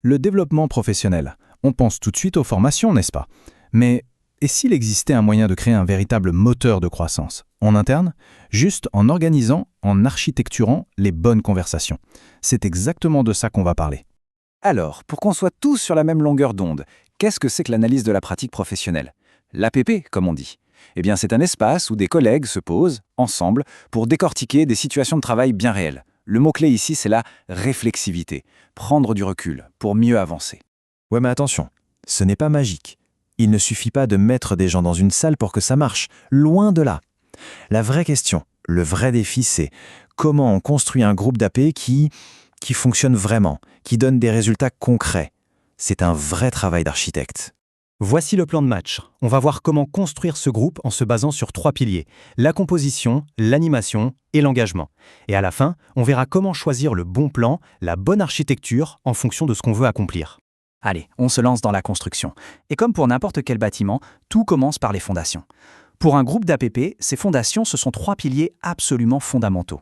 Le développement professionnel. On pense tout de suite aux formations, n'est-ce pas? Mais et s'il existait un moyen de créer un véritable moteur de croissance, en interne, juste en organisant, en architecturant les bonnes conversations? C'est exactement de ça qu'on va parler. Alors, pour qu'on soit tous sur la même longueur d'onde, qu'est-ce que c'est que l'analyse de la pratique professionnelle? L'APP, comme on dit. Eh bien, c'est un espace où des collègues se posent, ensemble, pour décortiquer des situations de travail bien réelles. Le mot-clé ici, c'est la réflexivité. Prendre du recul pour mieux avancer. Ouais, mais attention, ce n'est pas magique. Il ne suffit pas de mettre des gens dans une salle pour que ça marche. Loin de là. La vraie question, le vrai défi, c'est comment on construit un groupe d'AP qui fonctionne vraiment, qui donne des résultats concrets. C'est un vrai travail d'architecte. Voici le plan de match. On va voir comment construire ce groupe en se basant sur 3 piliers: la composition, l'animation et l'engagement. Et à la fin, on verra comment choisir le bon plan, la bonne architecture en fonction de ce qu'on veut accomplir. Allez, on se lance dans la construction. Et comme pour n'importe quel bâtiment, tout commence par les fondations. Pour un groupe d'APP, ces fondations, ce sont 3 piliers absolument fondamentaux.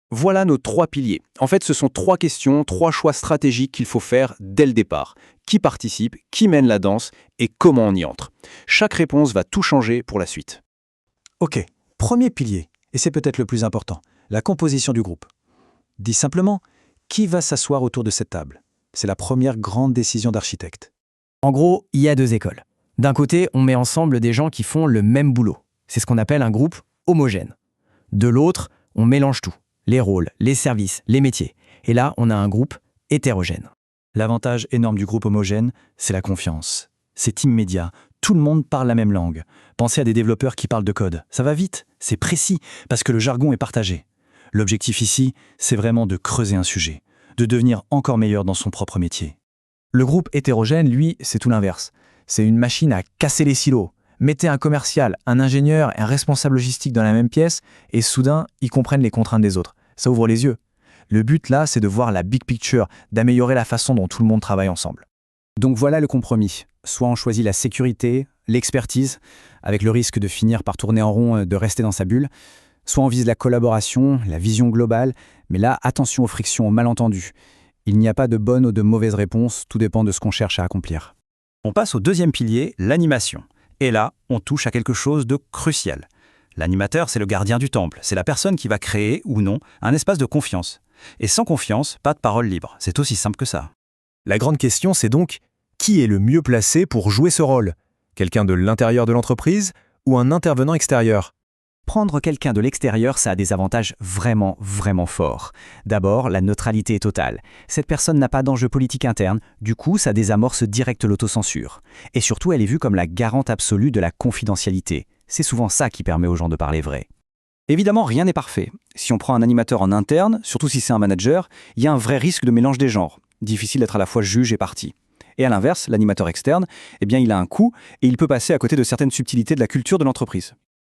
Voilà nos 3 piliers. En fait, ce sont 3 questions, 3 choix stratégiques qu'il faut faire dès le départ. Qui participe, qui mène la danse et comment on y entre. Chaque réponse va tout changer pour la suite. Ok, premier pilier, et c'est peut-être le plus important, la composition du groupe. Dit simplement, qui va s'asseoir autour de cette table? C'est la première grande décision d'architecte. En gros, il y a 2 écoles. D'un côté, on met ensemble des gens qui font le même boulot. C'est ce qu'on appelle un groupe homogène. De l'autre, on mélange tout. Les rôles, les services, les métiers. Et là, on a un groupe hétérogène. L'avantage énorme du groupe homogène, c'est la confiance. C'est immédiat, tout le monde parle la même langue. Pensez à des développeurs qui parlent de code. Ça va vite, c'est précis, parce que le jargon est partagé. L'objectif ici, c'est vraiment de creuser un sujet, de devenir encore meilleur dans son propre métier. Le groupe hétérogène, lui, c'est tout l'inverse. C'est une machine à casser les silos. Mettez un commercial, un ingénieur et un responsable logistique dans la même pièce et soudain, ils comprennent les contraintes des autres. Ça ouvre les yeux. Le but là, c'est de voir la big picture, d'améliorer la façon dont tout le monde travaille ensemble. Donc voilà le compromis. Soit on choisit la sécurité, l'expertise, avec le risque de finir par tourner en rond, de rester dans sa bulle. Soit on vise la collaboration, la vision globale, mais là, attention aux frictions, aux malentendus. Il n'y a pas de bonne ou de mauvaise réponse, tout dépend de ce qu'on cherche à accomplir. On passe au deuxième pilier, l'animation. Et là, on touche à quelque chose de crucial. L'animateur, c'est le gardien du temple. C'est la personne qui va créer, ou non, un espace de confiance. Et sans confiance, pas de parole libre. C'est aussi simple que ça. La grande question, c'est donc, qui est le mieux placé pour jouer ce rôle? Quelqu'un de l'intérieur de l'entreprise ou un intervenant extérieur? Prendre quelqu'un de l'extérieur, ça a des avantages vraiment, vraiment forts. D'abord, la neutralité est totale. Cette personne n'a pas d'enjeu politique interne, du coup, ça désamorce direct l'autocensure. Et surtout, elle est vue comme la garante absolue de la confidentialité. C'est souvent ça qui permet aux gens de parler vrai. Évidemment, rien n'est parfait. Si on prend un animateur en interne, surtout si c'est un manager, il y a un vrai risque de mélange des genres. Difficile d'être à la fois juge et partie. Et à l'inverse, l'animateur externe, eh bien, il a un coût et il peut passer à côté de certaines subtilités de la culture de l'entreprise.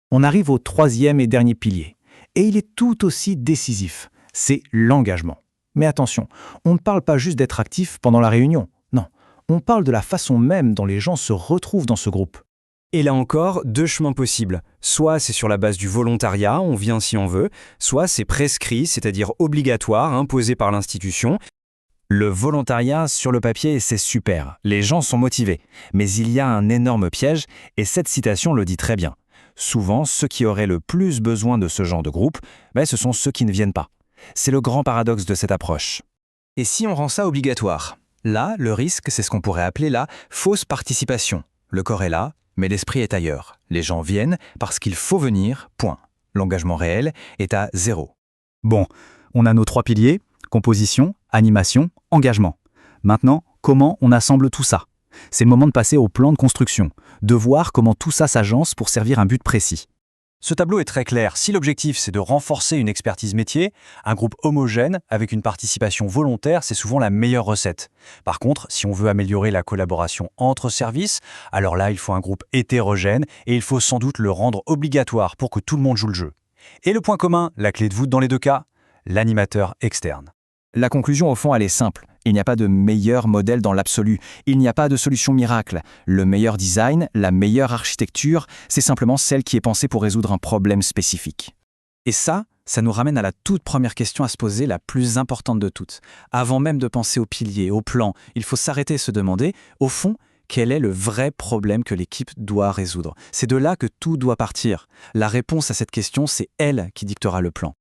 On arrive au 3e et dernier pilier. Et il est tout aussi décisif. C'est l'engagement. Mais attention, on ne parle pas juste d'être actif pendant la réunion. Non, on parle de la façon même dont les gens se retrouvent dans ce groupe. Et là encore, 2 chemins possibles. Soit c'est sur la base du volontariat, on vient si on veut, soit c'est prescrit, c'est-à-dire obligatoire, imposé par l'institution. Le volontariat, sur le papier, c'est super. Les gens sont motivés. Mais il y a un énorme piège, et cette citation le dit très bien. Souvent, ceux qui auraient le plus besoin de ce genre de groupe, ce sont ceux qui ne viennent pas. C'est le grand paradoxe de cette approche. Et si on rend ça obligatoire? Là, le risque, c'est ce qu'on pourrait appeler la fausse participation. Le corps est là, mais l'esprit est ailleurs. Les gens viennent parce qu'il faut venir, point. L'engagement réel est à 0. Bon, on a nos 3 piliers, composition, animation, engagement. Maintenant, comment on assemble tout ça? C'est le moment de passer au plan de construction, de voir comment tout ça s'agence pour servir un but précis. Ce tableau est très clair. Si l'objectif, c'est de renforcer une expertise métier, un groupe homogène avec une participation volontaire, c'est souvent la meilleure recette. Par contre, si on veut améliorer la collaboration entre services, alors là, il faut un groupe hétérogène et il faut sans doute le rendre obligatoire pour que tout le monde joue le jeu. Et le point commun, la clé de voûte dans les 2 cas, l'animateur externe. La conclusion, au fond, elle est simple. Il n'y a pas de meilleur modèle dans l'absolu. Il n'y a pas de solution miracle. Le meilleur design, la meilleure architecture, c'est simplement celle qui est pensée pour résoudre un problème spécifique. Et ça, Ça nous ramène à la toute première question à se poser, la plus importante de toutes. Avant même de penser aux piliers, au plan, il faut s'arrêter et se demander, au fond, quel est le vrai problème que l'équipe doit résoudre? C'est de là que tout doit partir. La réponse à cette question, c'est elle qui dictera le plan.